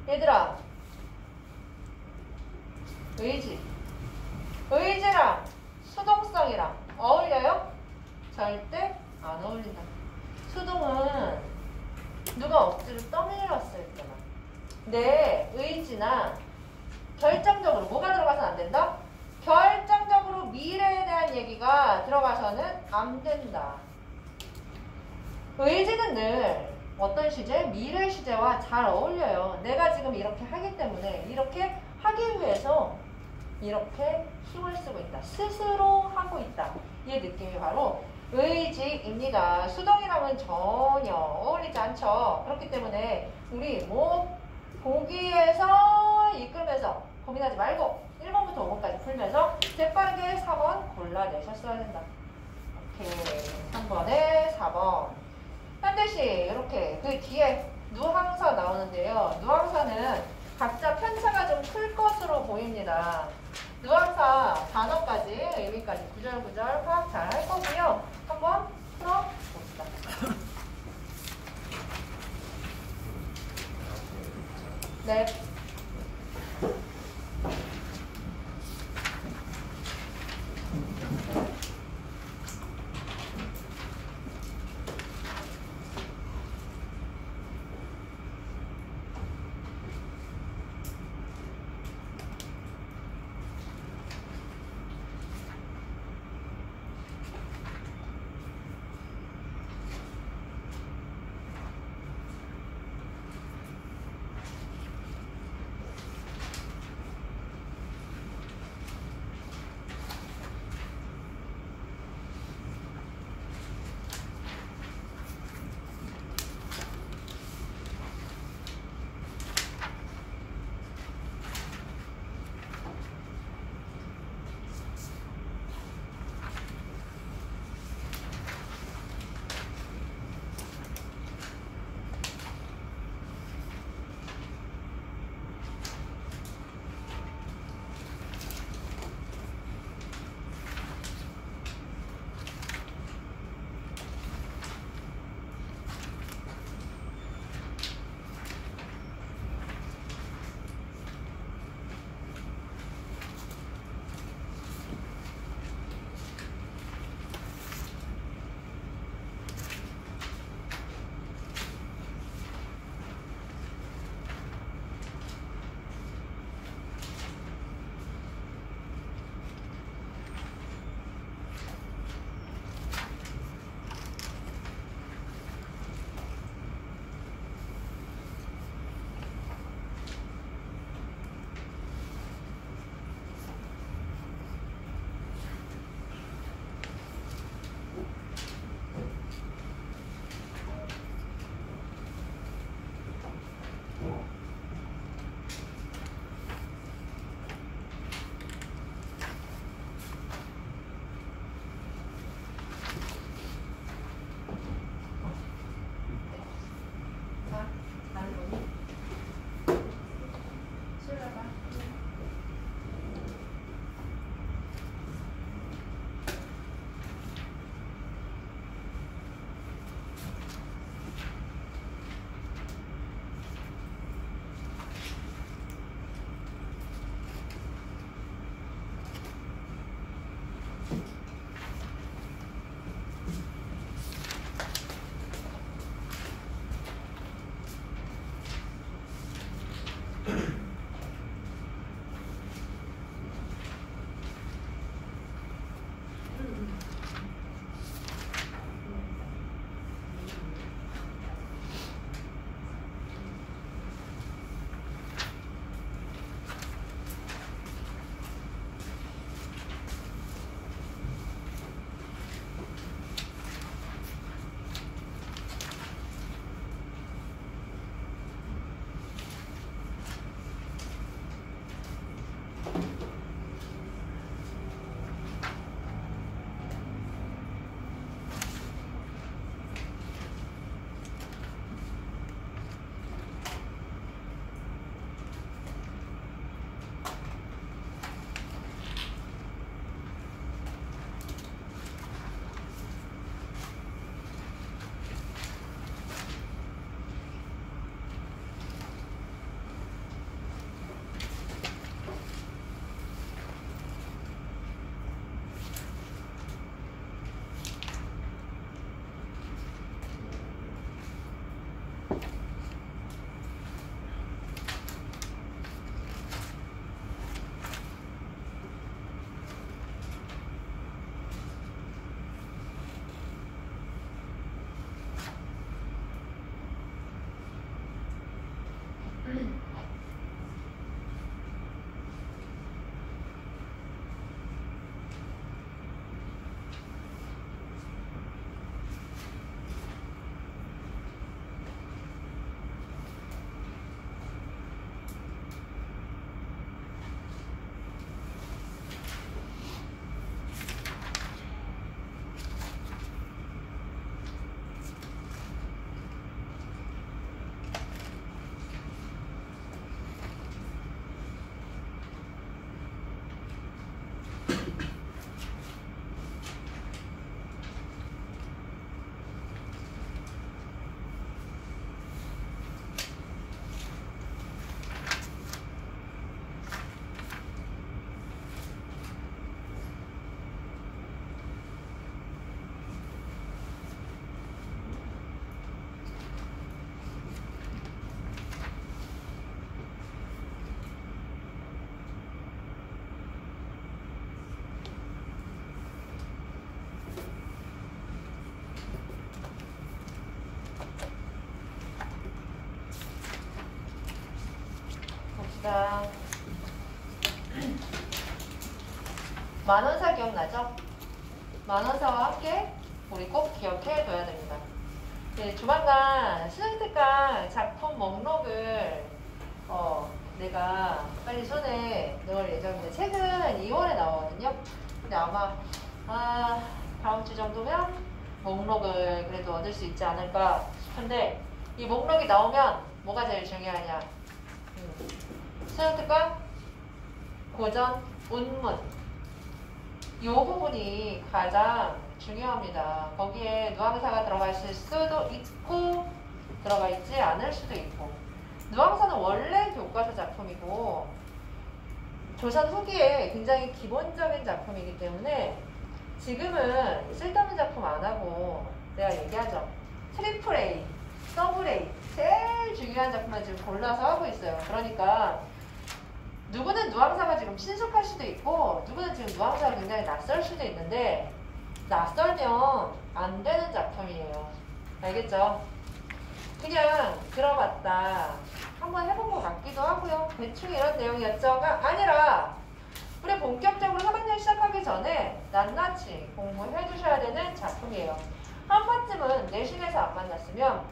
얘들아, 의지랑 수동성이랑 어울려요? 절대 안 어울린다. 수동은 누가 억지로 떠밀었을 때만. 내 의지나 결정적으로 뭐가 들어가서는 안 된다? 결정적으로 미래에 대한 얘기가 들어가서는 안 된다. 의지는 늘 어떤 시제? 미래 시제와 잘 어울려요. 내가 지금 이렇게 하기 때문에 이렇게 하기 위해서 이렇게 힘을 쓰고 있다. 스스로 하고 있다. 이 느낌이 바로 의지입니다. 수동이랑은 전혀 어울리지 않죠. 그렇기 때문에 우리 뭐 보기에서 이끌면서 고민하지 말고 1번부터 5번까지 풀면서 재빠르게 4번 골라내셨어야 된다. 오케이. 3번에 4번. 현대시 이렇게 그 뒤에 누항사 나오는데요. 누항사는 각자 편차가 좀 클 것으로 보입니다. 누항사 단어까지 의미까지 구절구절 파악 잘 할 거고요. 한번 풀어봅시다. 네. 자, 만원사 기억나죠? 만원사와 함께 우리 꼭 기억해 둬야 됩니다. 네, 조만간 수능특강 작품 목록을 내가 빨리 손에 넣을 예정인데 책은 2월에 나오거든요. 근데 아마 다음 주 정도면 목록을 그래도 얻을 수 있지 않을까 싶은데, 이 목록이 나오면 뭐가 제일 중요하냐? 수능특강 고전 운문 요 부분이 가장 중요합니다. 거기에 누앙사가 들어가 있을 수도 있고 들어가 있지 않을 수도 있고, 누앙사는 원래 교과서 작품이고 조선 후기에 굉장히 기본적인 작품이기 때문에 지금은 쓸데없는 작품 안 하고 내가 얘기하죠. 트리플 A, 더블 A 제일 중요한 작품만 지금 골라서 하고 있어요. 그러니까 누구는 누앙사가 지금 친숙할 수도 있고 누구는 지금 누앙사가 굉장히 낯설 수도 있는데, 낯설면 안 되는 작품이에요. 알겠죠? 그냥 들어봤다 한번 해본 것 같기도 하고요. 대충 이런 내용이었죠가 아니라 우리 본격적으로 3학년 시작하기 전에 낱낱이 공부해 두셔야 되는 작품이에요. 한 번쯤은 내신에서 안 만났으면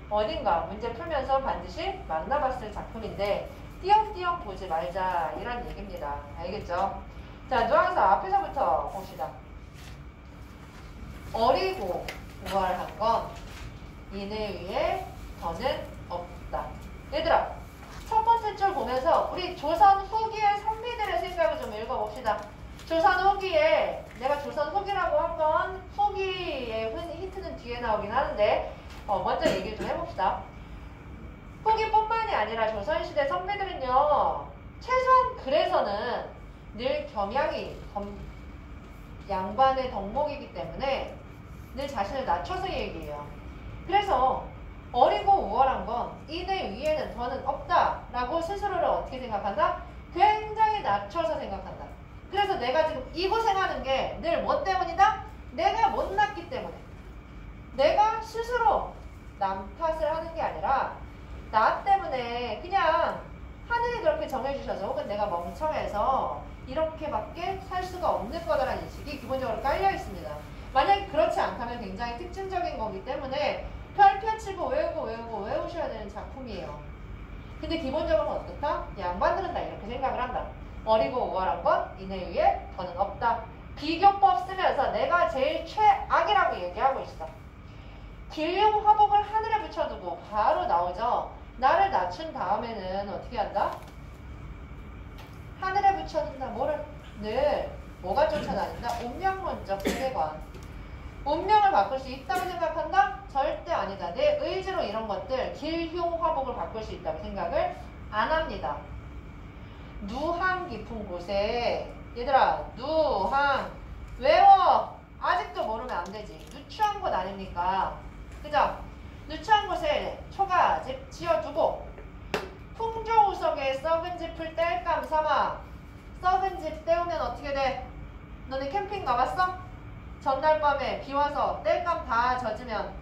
어딘가 문제 풀면서 반드시 만나봤을 작품인데 띄엄띄엄 보지 말자 이런 얘기입니다. 알겠죠? 자, 누앙사 앞에서부터 봅시다. 어리고 우월한 건 이내 위에 더는 없다. 얘들아, 첫 번째 줄 보면서 우리 조선 후기의 선비들의 생각을 좀 읽어봅시다. 조선 후기에, 내가 조선 후기라고 한 건 후기의 힌트는 뒤에 나오긴 하는데 먼저 얘기를 좀 해봅시다. 후기뿐만이 아니라 조선시대 선비들은요, 최소한 그래서는 늘 겸양이 양반의 덕목이기 때문에 늘 자신을 낮춰서 얘기해요. 그래서 어리고 우월한 건 이내 위에는 더는 없다 라고 스스로를 어떻게 생각한다? 굉장히 낮춰서 생각한다. 그래서 내가 지금 이 고생하는 게 늘 뭐 때문이다? 내가 못났기 때문에. 내가 스스로 남 탓을 하는 게 아니라 나 때문에 그냥 하늘이 그렇게 정해주셔서 혹은 내가 멍청해서 이렇게밖에 살 수가 없는 거다라는 인식이 기본적으로 깔려 있습니다. 만약에 그렇지 않다면 굉장히 특징적인 거기 때문에 펼쳐치고 외우셔야 되는 작품이에요. 근데 기본적으로 어떻다? 양반들은 다 이렇게 생각을 한다. 어리고 우월한 건 이내 위에 더는 없다. 비교법 쓰면서 내가 제일 최악이라고 얘기하고 있어. 길흉 화복을 하늘에 붙여두고 바로 나오죠. 나를 낮춘 다음에는 어떻게 한다? 하늘에 붙여둔다. 뭐를? 늘 뭐가 쫓아다닌다? 운명론적 세계관. 운명을 바꿀 수 있다고 생각한다? 절대 아니다. 내 의지로 이런 것들 길흉 화복을 바꿀 수 있다고 생각을 안 합니다. 누항 깊은 곳에, 얘들아, 누항 외워. 아직도 모르면 안 되지. 누추한 곳 아닙니까? 그죠? 누추한 곳에 초가집 지어두고 풍조우석에 썩은 짚을 땔감 삼아. 썩은 짚 떼우면 어떻게 돼? 너네 캠핑 가봤어? 전날 밤에 비 와서 땔감 다 젖으면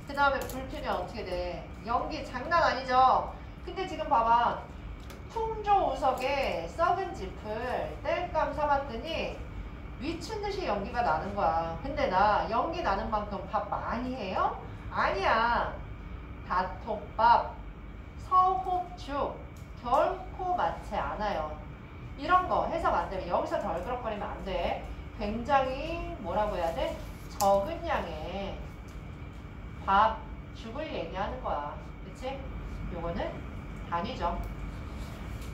그 다음에 불 피면 어떻게 돼? 연기 장난 아니죠? 근데 지금 봐봐. 풍조우석에 썩은 짚을 땔감 삼았더니 미친 듯이 연기가 나는 거야. 근데 나 연기 나는 만큼 밥 많이 해요? 아니야. 다톱밥, 서홉죽 결코 많지 않아요. 이런 거 해석 안 되면 여기서 덜그럭거리면 안 돼. 굉장히 뭐라고 해야 돼? 적은 양의 밥, 죽을 얘기하는 거야. 그치? 요거는 단위죠.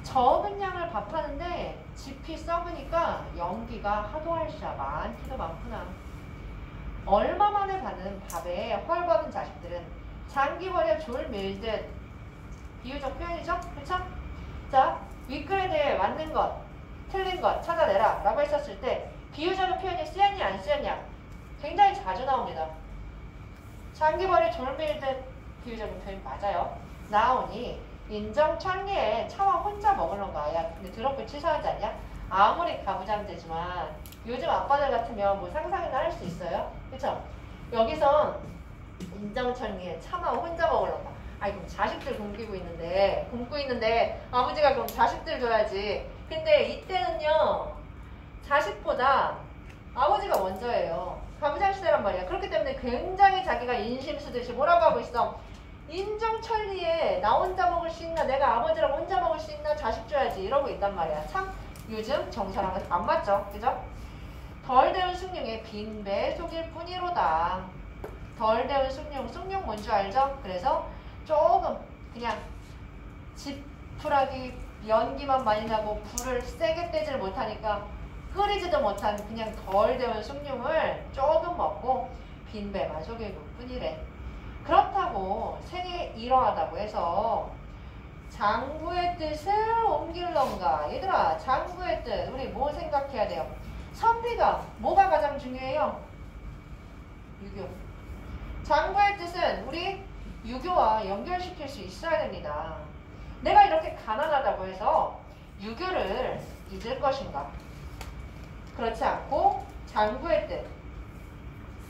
적은 양을 밥하는데 짚이 썩으니까 연기가 하도 할샤 많기도 많구나. 얼마 만에 받는 밥에 헐거든 자식들은 장기벌에 졸 밀듯 비유적 표현이죠? 그쵸? 자, 윗글에 대해 맞는 것, 틀린 것 찾아내라 라고 했었을 때 비유적인 표현이 쓰였냐 안 쓰였냐 굉장히 자주 나옵니다. 장기벌에 졸 밀듯 비유적인 표현 맞아요. 나오니 인정창리에 차와 혼자 먹을런가. 야 근데 더럽게 치사하지 않냐? 아무리 가부장제지만 요즘 아빠들 같으면 뭐 상상이나 할 수 있어요? 그쵸? 여기서 인정창리에 차마 혼자 먹을런가. 아이 그럼 자식들 굶고 있는데 아버지가 그럼 자식들 줘야지. 근데 이때는요 자식보다 아버지가 먼저예요. 가부장 시대란 말이야. 그렇기 때문에 굉장히 자기가 인심 쓰듯이 뭐라고 하고 있어? 인정천리에 나 혼자 먹을 수 있나, 내가 아버지랑 혼자 먹을 수 있나, 자식 줘야지 이러고 있단 말이야. 참 요즘 정서랑은 안 맞죠? 그죠? 덜 데운 숭늉의 빈배 속일 뿐이로다. 덜 데운 숭늉 뭔 줄 알죠? 그래서 조금 그냥 지푸라기 연기만 많이 나고 불을 세게 떼지를 못하니까 끓이지도 못한 그냥 덜 데운 숭늉을 조금 먹고 빈배만 속일 뿐이래. 그렇다고 생이 이러하다고 해서 장구의 뜻을 옮길런가? 얘들아 장구의 뜻 우리 뭐 생각해야 돼요? 선비가 뭐가 가장 중요해요? 유교. 장구의 뜻은 우리 유교와 연결시킬 수 있어야 됩니다. 내가 이렇게 가난하다고 해서 유교를 잊을 것인가? 그렇지 않고 장구의 뜻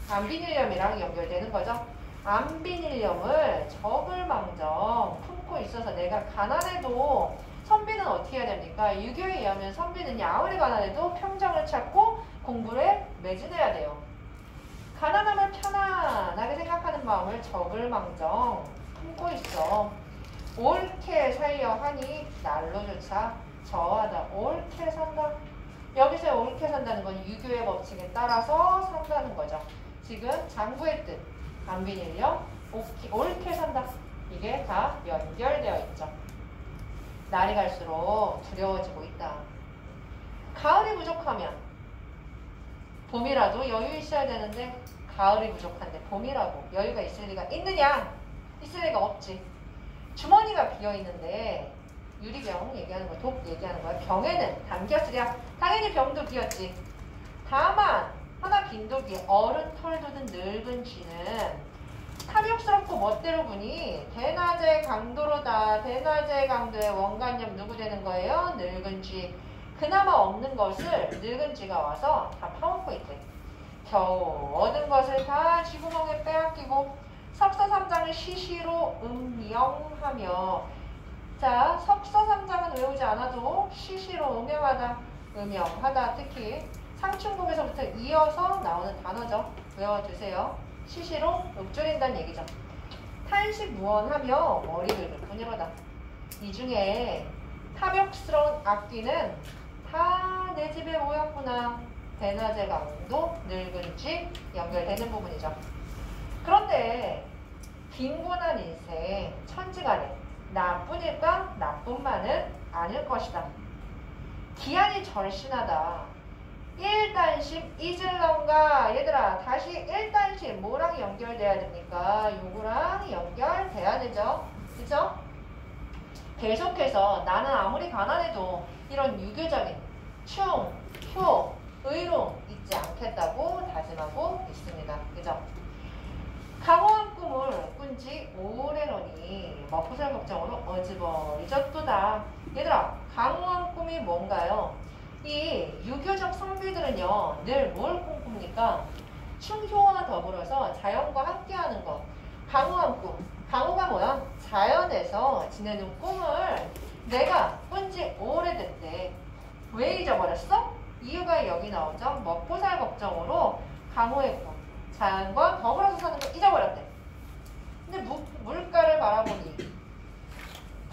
안비닐염이랑 연결되는 거죠. 안비닐염을 적을망정 품고 있어서 내가 가난해도 선비는 어떻게 해야 됩니까? 유교에 의하면 선비는 아무리 가난해도 평정을 찾고 공부를 매진해야 돼요. 가난함을 편안하게 생각하는 마음을 적을망정 품고 있어. 옳게 살려 하니 날로조차 저하다. 옳게 산다. 여기서 옳게 산다는 건 유교의 법칙에 따라서 산다는 거죠. 지금 장구의 뜻, 안비닐염, 옳게 산다. 이게 다 연결되어 있죠. 날이 갈수록 두려워지고 있다. 가을이 부족하면 봄이라도 여유 있어야 되는데 가을이 부족한데 봄이라고 여유가 있을 리가 있느냐? 있을 리가 없지. 주머니가 비어있는데 유리병 얘기하는 거야. 독 얘기하는 거야. 병에는 담겼으랴. 당연히 병도 비었지. 다만 하나 빈 독이 어른 털 돋은 늙은 쥐는 탐욕스럽고 멋대로 보니 대낮의 강도로다. 대낮의 강도의 원관념 누구 되는 거예요? 늙은 쥐. 그나마 없는 것을 늙은 쥐가 와서 다 파먹고 있대. 겨우 얻은 것을 다 쥐구멍에 빼앗기고 석서삼장을 시시로 음영하며. 자, 석서삼장은 외우지 않아도 시시로 음영하다, 음영하다. 특히 상충곡에서부터 이어서 나오는 단어죠. 외워두세요. 시시로 읊조린다는 얘기죠. 탄식무언하며 머리 긁을 뿐이로다. 이 중에 탐욕스러운 악귀는 다 내 집에 모였구나. 대낮의 강도, 늙은 쥐 연결되는 부분이죠. 그런데 빈곤한 인생, 천지간에 나뿐일까? 나뿐만은 아닐 것이다. 기한이 절신하다. 1단심 잊을런가? 얘들아 다시 1단심 뭐랑 연결돼야 됩니까? 요거랑 연결돼야 되죠. 그죠? 계속해서 나는 아무리 가난해도 이런 유교적인 충, 효, 의로 잊지 않겠다고 다짐하고 있습니다. 그죠? 강호한 꿈을 꾼 지 오래노니 먹고살 걱정으로 어지버리졌도다. 얘들아 강호한 꿈이 뭔가요? 이 유교적 선비들은요 늘 뭘 꿈꿉니까? 충효와 더불어서 자연과 함께하는 것. 강호한 꿈. 강호가 뭐야? 자연에서 지내는 꿈을 내가 꾼 지 오래됐대. 왜 잊어버렸어? 이유가 여기 나오죠. 먹고 살 걱정으로 강호의 꿈, 자연과 더불어서 사는 걸 잊어버렸대. 근데 물가를 바라보니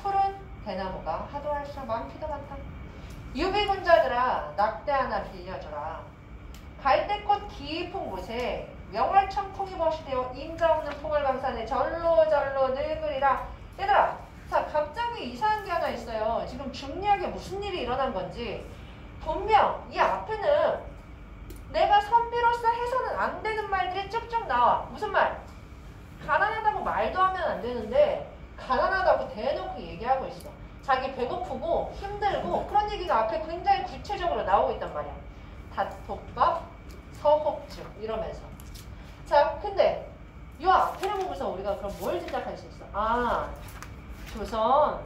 푸른 대나무가 하도 할수록 많기도 많다. 유비군자들아 낙대 하나 빌려줘라. 갈대꽃 깊은 곳에 명월천풍이 버시되어 임자 없는 풍월강산에 절로절로 늙으리라. 얘들아, 자 갑자기 이상한 게 하나 있어요. 지금 중리학에 무슨 일이 일어난 건지 분명 이 앞에는 내가 선비로서 해서는 안 되는 말들이 쭉쭉 나와. 무슨 말? 가난하다고 말도 하면 안 되는데 가난하다고 대놓고 얘기하고 있어. 자기 배고프고 힘들고 그런 얘기가 앞에 굉장히 구체적으로 나오고 있단 말이야. 닷톱밥, 서혹주 이러면서. 자, 근데 이 앞에를 보고서 우리가 그럼 뭘 짐작할 수 있어? 아, 조선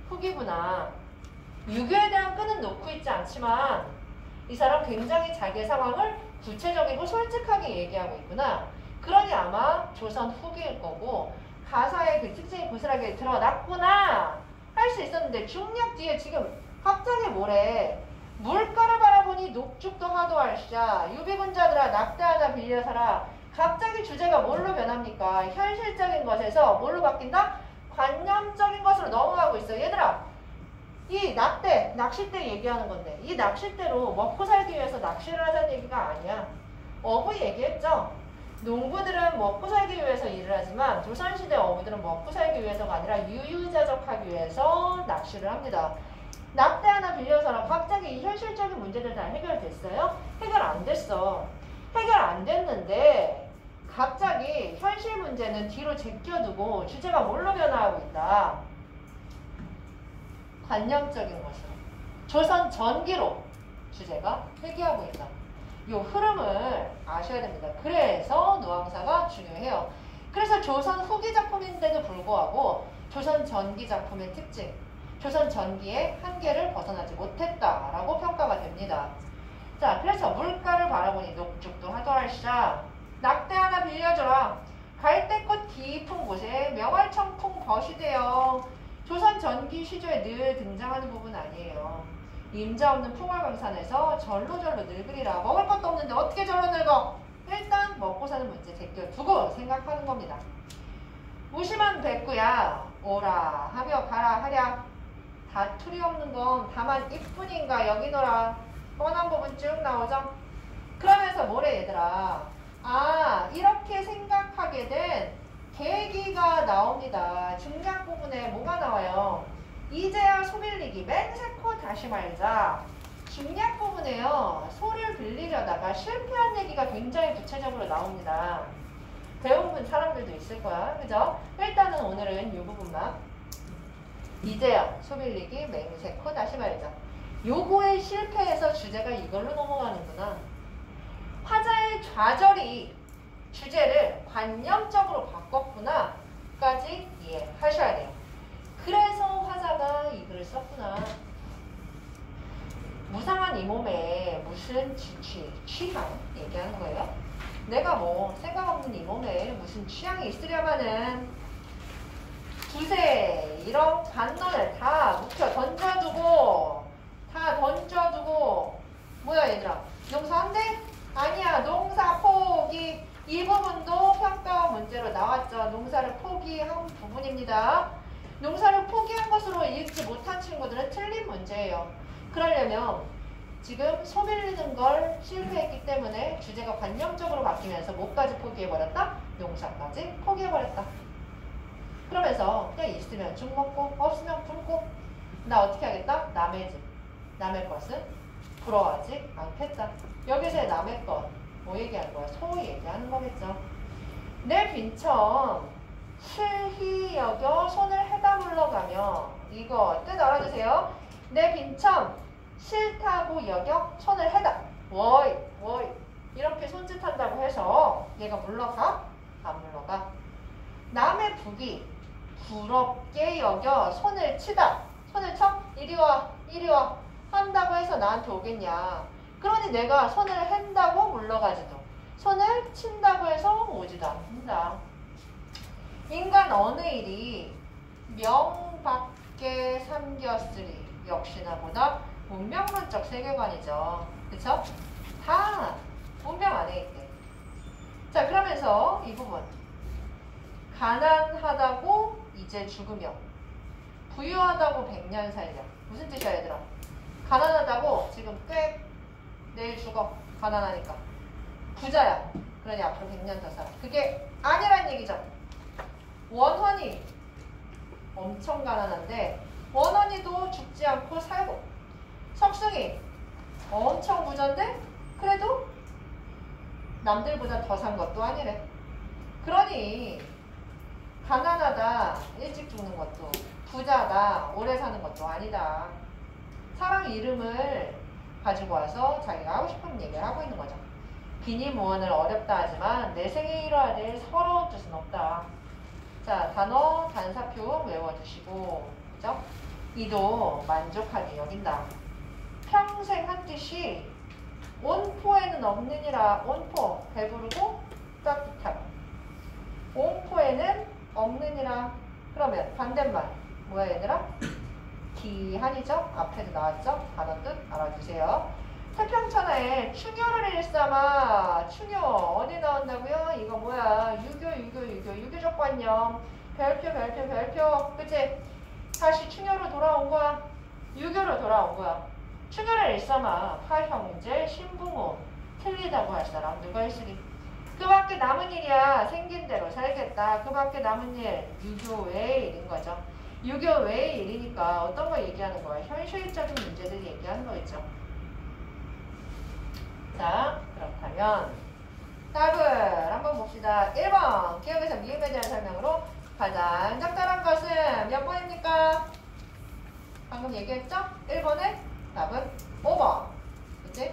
후기구나. 유교에 대한 끈은 놓고 있지 않지만 이 사람 굉장히 자기의 상황을 구체적이고 솔직하게 얘기하고 있구나. 그러니 아마 조선 후기일 거고 가사의 그 특징이 고스란하게 드러났구나 할 수 있었는데 중력 뒤에 지금 갑자기 뭐래? 물가를 바라보니 녹죽도 하도할시자. 유비군자들아 낙대 하나 빌려서라. 갑자기 주제가 뭘로 변합니까? 현실적인 것에서 뭘로 바뀐다? 관념적인 것으로 넘어가고 있어. 얘들아, 이 낙대, 낚싯대 얘기하는 건데 이 낚싯대로 먹고 살기 위해서 낚시를 하자는 얘기가 아니야. 어부 얘기했죠? 농부들은 먹고 살기 위해서 일을 하지만 조선시대 어부들은 먹고 살기 위해서가 아니라 유유자적하기 위해서 낚시를 합니다. 낙대 하나 빌려서라. 갑자기 이 현실적인 문제들 다 해결됐어요? 해결 안 됐어. 해결 안 됐는데 갑자기 현실 문제는 뒤로 제껴두고 주제가 뭘로 변화하고 있다? 관념적인 것으로. 조선 전기로 주제가 회귀하고 있다. 이 흐름을 아셔야 됩니다. 그래서 노왕사가 중요해요. 그래서 조선 후기 작품인데도 불구하고 조선 전기 작품의 특징, 조선 전기의 한계를 벗어나지 못했다라고 평가가 됩니다. 자, 그래서 물가를 바라보니 녹죽도 하도할시자. 낙대 하나 빌려줘라. 갈대꽃 깊은 곳에 명월천풍 버시되어. 조선 전기 시조에 늘 등장하는 부분 아니에요. 임자 없는 풍월강산에서 절로절로 늙으리라. 먹을 것도 없는데 어떻게 절로 늙어? 일단 먹고 사는 문제 제껴두고 생각하는 겁니다. 무심한 백구야 오라 하며 가라 하랴. 다투리 없는 건 다만 이뿐인가 여기노라. 뻔한 부분 쭉 나오죠. 그러면서 뭐래 얘들아. 아, 이렇게 생각하게 된 계기가 나옵니다. 중간 부분에 뭐가 나와요? 이제야 소 빌리기 맹세코 다시 말자. 중략 부분에요. 소를 빌리려다가 실패한 얘기가 굉장히 구체적으로 나옵니다. 배운 사람들도 있을 거야. 그죠? 일단은 오늘은 이 부분만. 이제야 소 빌리기 맹세코 다시 말자. 요거의 실패해서 주제가 이걸로 넘어가는구나. 화자의 좌절이 주제를 관념적으로 바꿨구나 까지 이해하셔야 돼요. 그래서 화자가 이 글을 썼구나. 무상한 이 몸에 무슨 취향 얘기하는 거예요. 내가 뭐 생각 없는 이 몸에 무슨 취향이 있으려면은 두세 이런 반론을 다 묵혀 던져두고 뭐야 얘들아, 농사 안 돼? 아니야, 농사 포기. 이 부분도 평가 문제로 나왔죠. 농사를 포기한 부분입니다. 농사를 포기한 것으로 읽지 못한 친구들은 틀린 문제예요. 그러려면 지금 소 빌리는 걸 실패했기 때문에 주제가 관념적으로 바뀌면서 뭐까지 포기해버렸다? 농사까지 포기해버렸다. 그러면서 그냥 있으면 죽 먹고 없으면 굶고 나 어떻게 하겠다? 남의 집, 남의 것은 부러워하지 않겠다. 여기서의 남의 것 뭐 얘기하는 거야? 소 얘기하는 거겠죠. 내 빈청 실히 여겨 손을 해다 물러가며. 이거 뜻 알아주세요. 내 빈청 싫다고 여겨 손을 해다. 워이 이렇게 손짓한다고 해서 얘가 물러가? 안 물러가. 남의 북이 부럽게 여겨 손을 치다. 손을 쳐? 이리 와 한다고 해서 나한테 오겠냐. 그러니 내가 손을 핸다고 물러가지도 손을 친다고 해서 오지도 않는다. 인간 어느 일이 명밖에 삼겼으리. 역시나 보다 문명론적 세계관이죠. 그쵸? 다 문명 안에 있대. 자, 그러면서 이 부분. 가난하다고 이제 죽으며 부유하다고 100년 살려. 무슨 뜻이야 얘들아? 가난하다고 지금 꽤 내일 죽어. 가난하니까. 부자야. 그러니 앞으로 100년 더 살아. 그게 아니란 얘기죠. 원헌이 엄청 가난한데 원헌이도 죽지 않고 살고, 석승이 엄청 부자인데 그래도 남들보다 더 산 것도 아니래. 그러니 가난하다 일찍 죽는 것도, 부자다 오래 사는 것도 아니다. 사람 이름을 가지고 와서 자기가 하고 싶은 얘기를 하고 있는 거죠. 비니무언을 어렵다 하지만 내 생에 이뤄야 될 서러운 뜻은 없다. 자, 단어 단사표 외워주시고, 그죠? 이도 만족하게 여긴다. 평생 한 뜻이 온포에는 없느니라. 온포 배부르고 따뜻하고, 온포에는 없느니라. 그러면 반대말 뭐야 얘들아? 기한이죠? 앞에도 나왔죠? 단어 뜻 알아주세요. 태평천하에 충효를 일삼아. 충효 어디 나온다고요? 이거 뭐야? 유교적 관념. 별표. 그치? 다시 충효로 돌아온 거야. 유교로 돌아온 거야. 충효를 일삼아. 파형제, 신붕호. 틀리다고 할 사람 누가 있으리? 그 밖에 남은 일이야. 생긴 대로 살겠다. 그 밖에 남은 일. 유교 외의 일인 거죠. 유교 외의 일이니까 어떤 거 얘기하는 거야? 현실적인 문제들 얘기하는 거겠죠. 자, 그렇다면 답을 한번 봅시다. 1번 기억에서 미음에 대한 설명으로 가장 적절한 것은 몇 번입니까? 방금 얘기했죠? 1번의 답은 5번. 그치?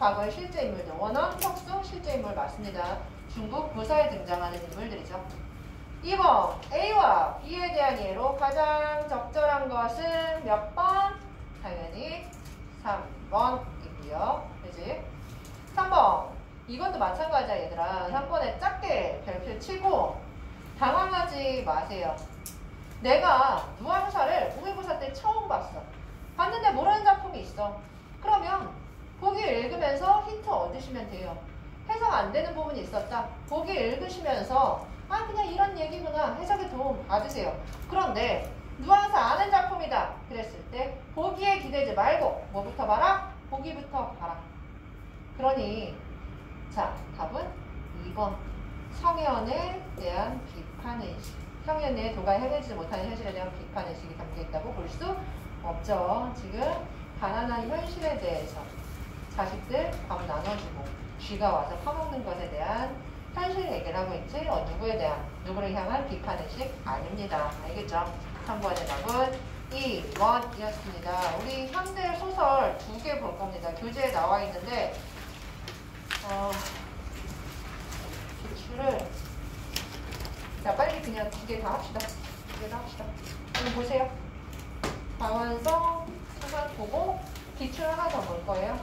과거의 실제 인물들. 원헌, 석승 실제 인물 맞습니다. 중국 부사에 등장하는 인물들이죠. 2번 A와 B에 대한 예로 가장 적절한 것은 몇 번? 당연히 3번이고요. 그치? 3번. 이것도 마찬가지야 얘들아. 3번에 작게 별표 치고 당황하지 마세요. 내가 누앙사를 모의고사 때 처음 봤어. 봤는데 모르는 작품이 있어. 그러면 보기 읽으면서 힌트 얻으시면 돼요. 해석 안 되는 부분이 있었다. 보기 읽으시면서 아 그냥 이런 얘기구나. 해석에 도움 받으세요. 그런데 누앙사 아는 작품이다. 그랬을 때 보기에 기대지 말고 뭐부터 봐라? 보기부터 봐라. 그러니 자 답은 2번. 성현에 대한 비판의식. 성현의 도가 해내지 못하는 현실에 대한 비판의식이 담겨있다고 볼 수 없죠. 지금 가난한 현실에 대해서 자식들 밥 나눠주고 쥐가 와서 파먹는 것에 대한 현실 얘기를 하고 있지 누구에 대한, 누구를 향한 비판의식 아닙니다. 알겠죠? 3번의 답은 2번이었습니다. 우리 현대 소설 2개 볼 겁니다. 교재에 나와 있는데 기출을 자 빨리 그냥 2개 다 합시다. 2개 다 합시다. 한번 보세요. 방완성 수간 보고 기출 하나 더 볼 거예요.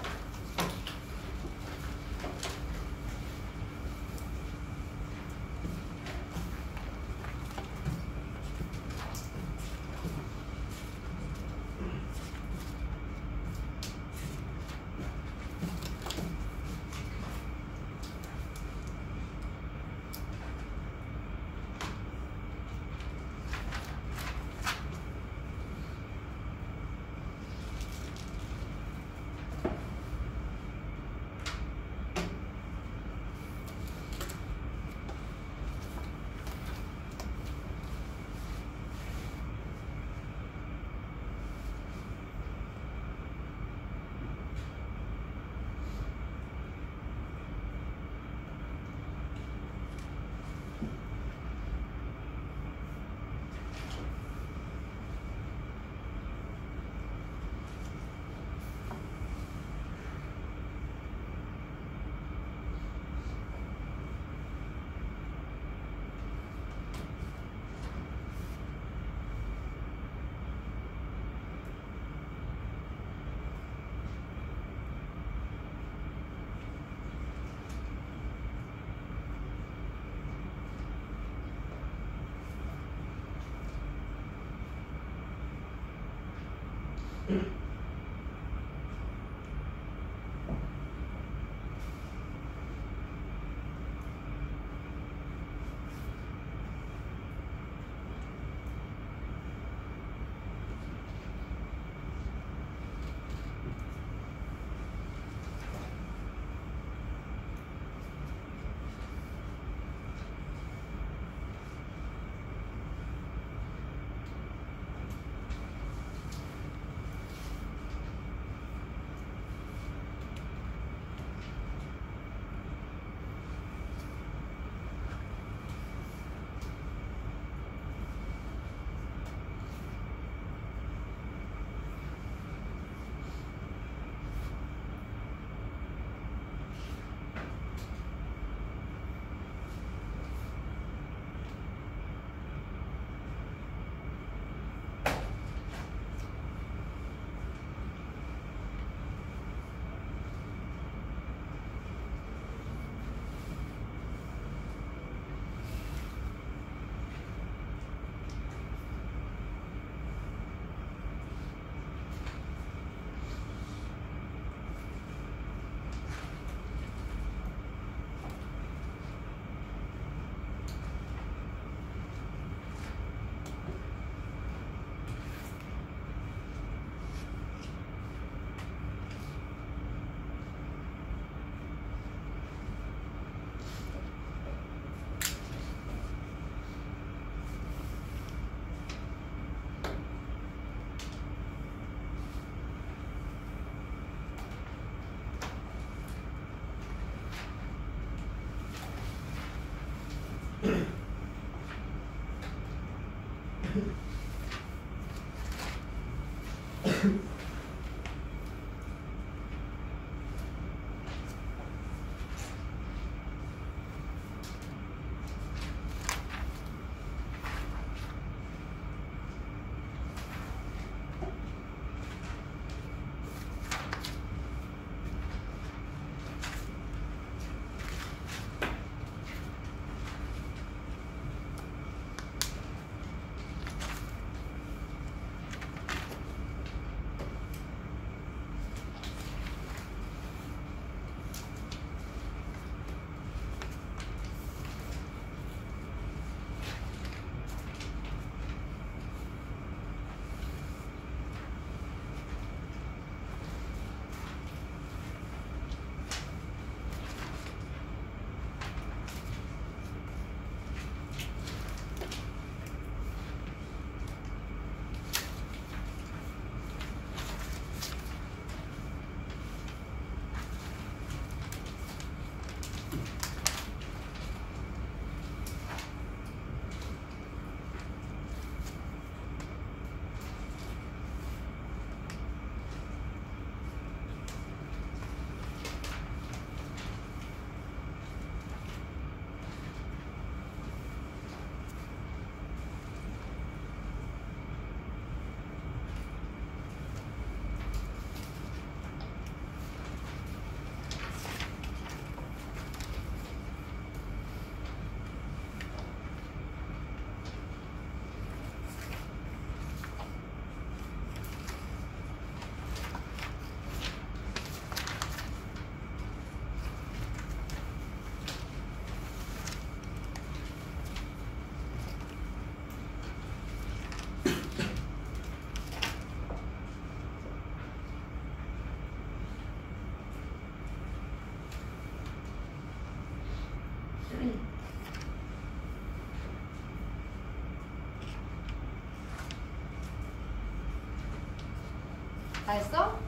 다 했어?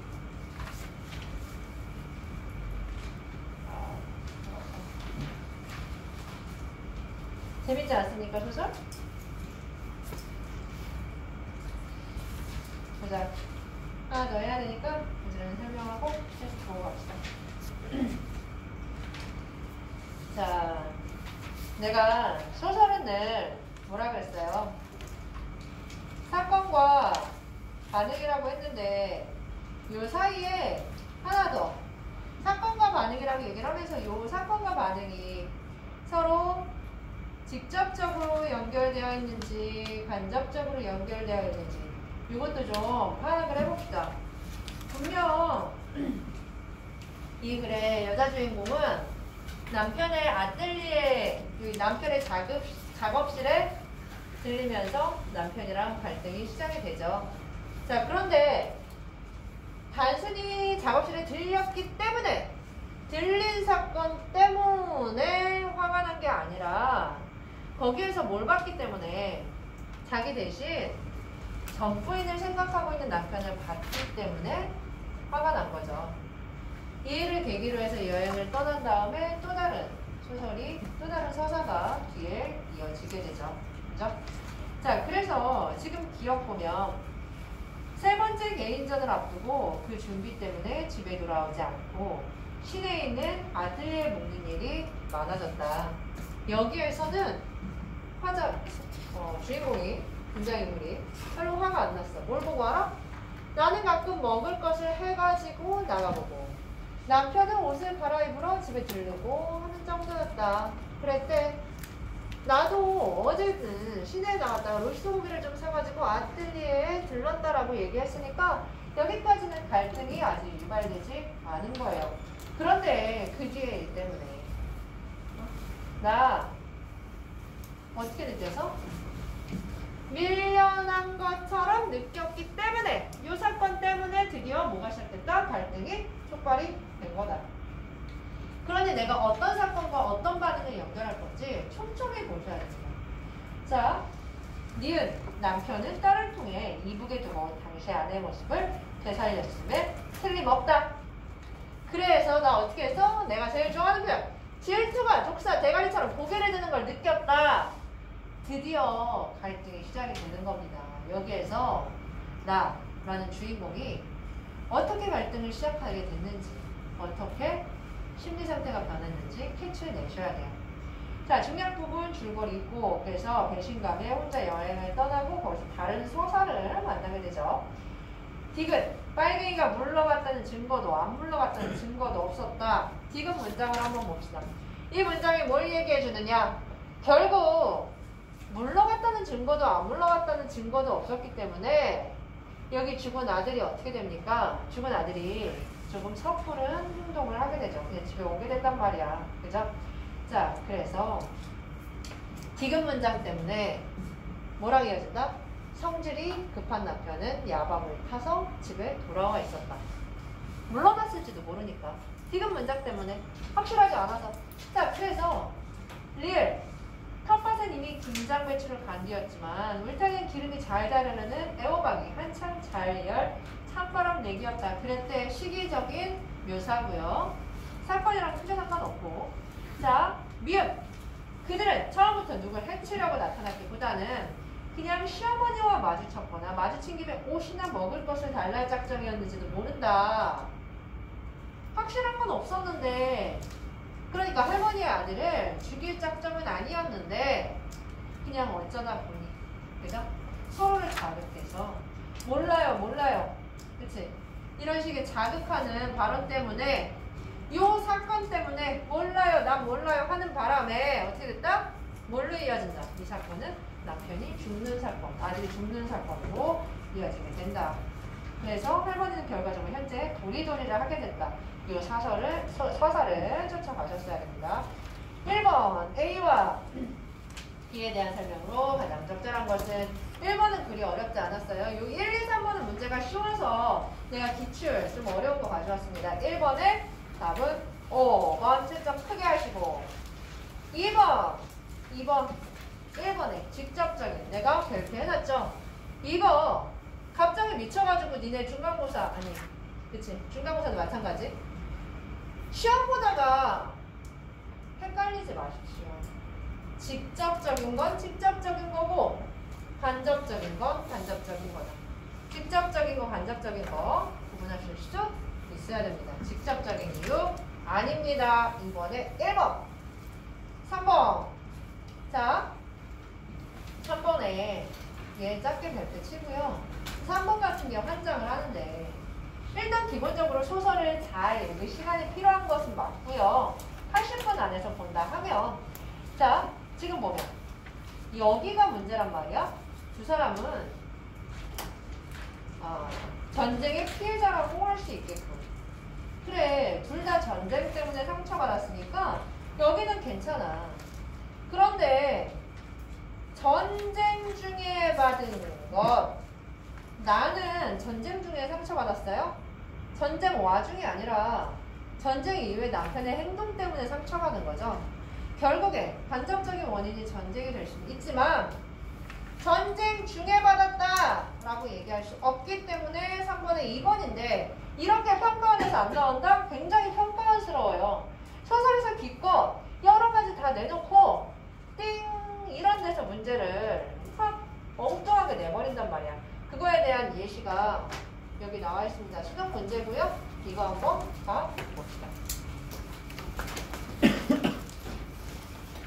재밌지 않습니까, 소설? 보자. 하나 더 해야 되니까 이제는 설명하고 테스트 보고 갑시다. 자, 내가 소설은 늘 뭐라 그랬어요? 사건과 반응이라고 했는데 요 사이에 하나 더 사건과 반응이라고 얘기를 하면서 요 사건과 반응이 서로 직접적으로 연결되어 있는지 간접적으로 연결되어 있는지 이것도 좀 파악을 해봅시다. 분명 이 글의 여자 주인공은 남편의 아뜰리에, 남편의 작업실에 들리면서 남편이랑 갈등이 시작이 되죠. 자, 그런데 단순히 작업실에 들렸기 때문에, 들린 사건 때문에 화가 난 게 아니라 거기에서 뭘 봤기 때문에, 자기 대신 전 부인을 생각하고 있는 남편을 봤기 때문에 화가 난 거죠. 이 일을 계기로 해서 여행을 떠난 다음에 또 다른 소설이, 또 다른 서사가 뒤에 이어지게 되죠. 그죠? 자, 그래서 지금 기억 보면 세 번째 개인전을 앞두고 그 준비 때문에 집에 돌아오지 않고 시내에 있는 아틀리에 묵는 일이 많아졌다. 여기에서는 주인공이, 등장인물이 별로 화가 안 났어. 뭘 보고 알아? 나는 가끔 먹을 것을 해가지고 나가보고 남편은 옷을 갈아입으러 집에 들르고 하는 정도였다. 그랬대. 나도 어제는 시내에 나갔다가 로스트 고기를 좀 사가지고 아틀리에에 들렀다라고 얘기했으니까 여기까지는 갈등이 아직 유발되지 않은 거예요. 그런데 그 뒤에 일 때문에 나 어떻게 느껴서? 밀려난 것처럼 느꼈기 때문에, 이 사건 때문에 드디어 뭐가 시작됐다? 갈등이 촉발이 된 거다. 그러니 내가 어떤 사건과 어떤 반응을 연결할 건지 촘촘히 보셔야 됩니다. 자, 니은 남편은 딸을 통해 이북에 들어온 당시의 아내의 모습을 되살렸음에 틀림없다. 그래서 나 어떻게 했어? 내가 제일 좋아하는 표현, 질투가 독사 대가리처럼 고개를 드는 걸 느꼈다. 드디어 갈등이 시작이 되는 겁니다. 여기에서 나라는 주인공이 어떻게 갈등을 시작하게 됐는지, 어떻게 심리 상태가 변했는지 캐치해내셔야 돼요. 자, 중요한 부분 줄거리 있고, 그래서 배신감에 혼자 여행을 떠나고 거기서 다른 서사를 만나게 되죠. 디귿, 빨갱이가 물러갔다는 증거도 안 물러갔다는 증거도 없었다. 디귿 문장을 한번 봅시다. 이 문장이 뭘 얘기해 주느냐? 결국 물러갔다는 증거도 안 물러갔다는 증거도 없었기 때문에 여기 죽은 아들이 어떻게 됩니까? 죽은 아들이 조금 섣부른 행동을 하게 되죠. 그냥 집에 오게 됐단 말이야. 그죠? 자, 그래서 디귿 문장 때문에 뭐라고 이어진다? 성질이 급한 남편은 야밤을 타서 집에 돌아와 있었다. 물러났을지도 모르니까. 디귿 문장 때문에 확실하지 않아서. 자, 그래서 리을 텃밭은 이미 김장 배추를 간 뒤였지만 울타리는 기름이 잘 자르려는 애호박이 한창 잘 열 찬바람 내기였다. 그랬대. 시기적인 묘사고요. 사건이랑 크게 상관없고. 자, 미음. 그들은 처음부터 누굴 해치려고 나타났기보다는 그냥 시어머니와 마주쳤거나 마주친 김에 옷이나 먹을 것을 달랄 작정이었는지도 모른다. 확실한 건 없었는데, 그러니까 할머니의 아들을 죽일 작정은 아니었는데 그냥 어쩌다 보니, 그죠? 서로를 자극해서 몰라요 그치? 이런 식의 자극하는 발언 때문에, 요 사건 때문에 난 몰라요 하는 바람에 어떻게 됐다? 뭘로 이어진다? 이 사건은 남편이 죽는 사건, 아들이 죽는 사건으로 이어지게 된다. 그래서 할머니는 결과적으로 현재 도리도리를 하게 됐다. 이 서사를 쫓아가셨어야 됩니다. 1번 A와 B에 대한 설명으로 가장 적절한 것은 1번은 그리 어렵지 않았어요. 이 1, 2, 3번은 문제가 쉬워서 내가 기출 좀 어려운 거 가져왔습니다. 1번의 답은 5번 7점 크게 하시고, 2번 1번에 직접적인, 내가 발표해놨죠. 이거 갑자기 미쳐가지고 니네 중간고사, 아니 그치, 중간고사도 마찬가지. 시험 보다가 헷갈리지 마십시오. 직접적인 건 직접적인 거고 간접적인 건 간접적인 거다. 직접적인 거, 간접적인 거 구분하실 수 있어야 됩니다. 직접적인 이유 아닙니다. 이번에 1번. 3번. 자, 3번에 얘 짧게 발표 치고요. 3번 같은 경우 한 장을 하는데, 일단 기본적으로 소설을 잘 읽을 시간이 필요한 것은 맞고요. 80분 안에서 본다 하면, 자, 지금 보면 여기가 문제란 말이야. 두 사람은 전쟁의 피해자라고 할 수 있게끔. 그래, 둘 다 전쟁 때문에 상처받았으니까 여기는 괜찮아. 그런데 전쟁 중에 받은 것, 나는 전쟁 중에 상처받았어요? 전쟁 와중이 아니라 전쟁 이후에 남편의 행동 때문에 상처받은 거죠. 결국에 간접적인 원인이 전쟁이 될 수는 있지만 전쟁 중에 받았다 라고 얘기할 수 없기 때문에 3번에 2번인데 이렇게 평가원에서 안 나온다? 굉장히 평가원스러워요. 소설에서 기껏 여러 가지 다 내놓고 띵 이런 데서 문제를 확 엉뚱하게 내버린단 말이야. 그거에 대한 예시가 여기 나와 있습니다. 수능 문제고요. 이거 한번 봐봅시다.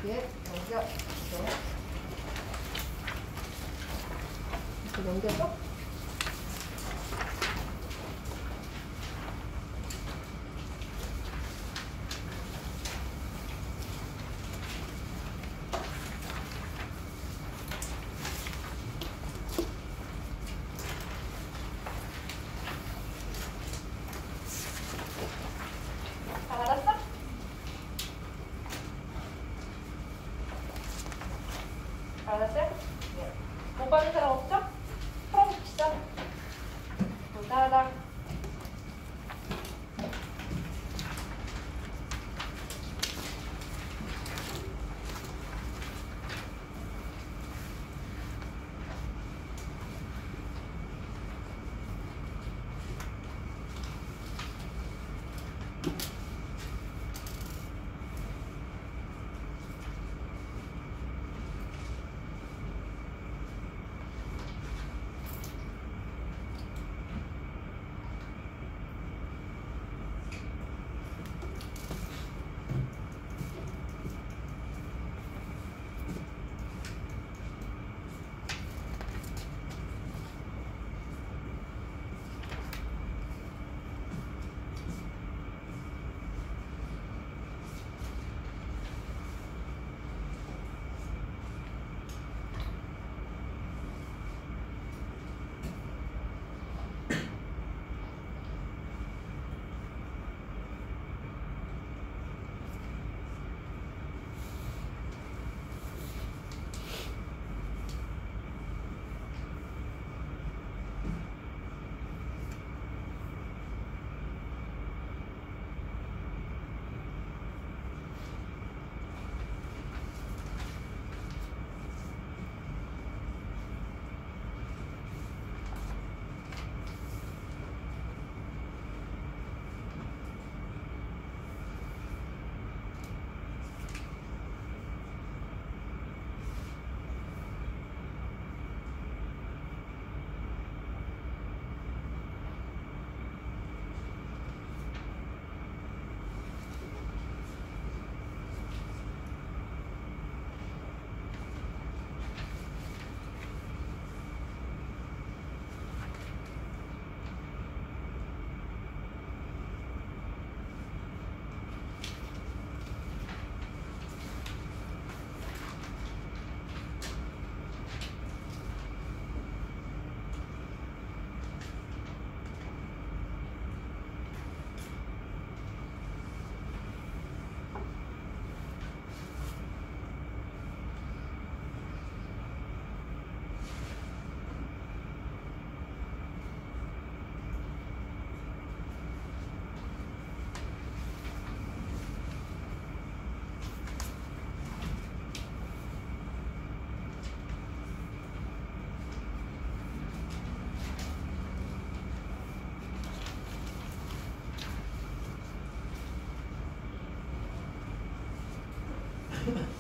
뒤에 넘겨. 이렇게 넘겨서 알았어요? 네. 못 받은 사람 없죠? 풀어봅시다. 보다닥. 네.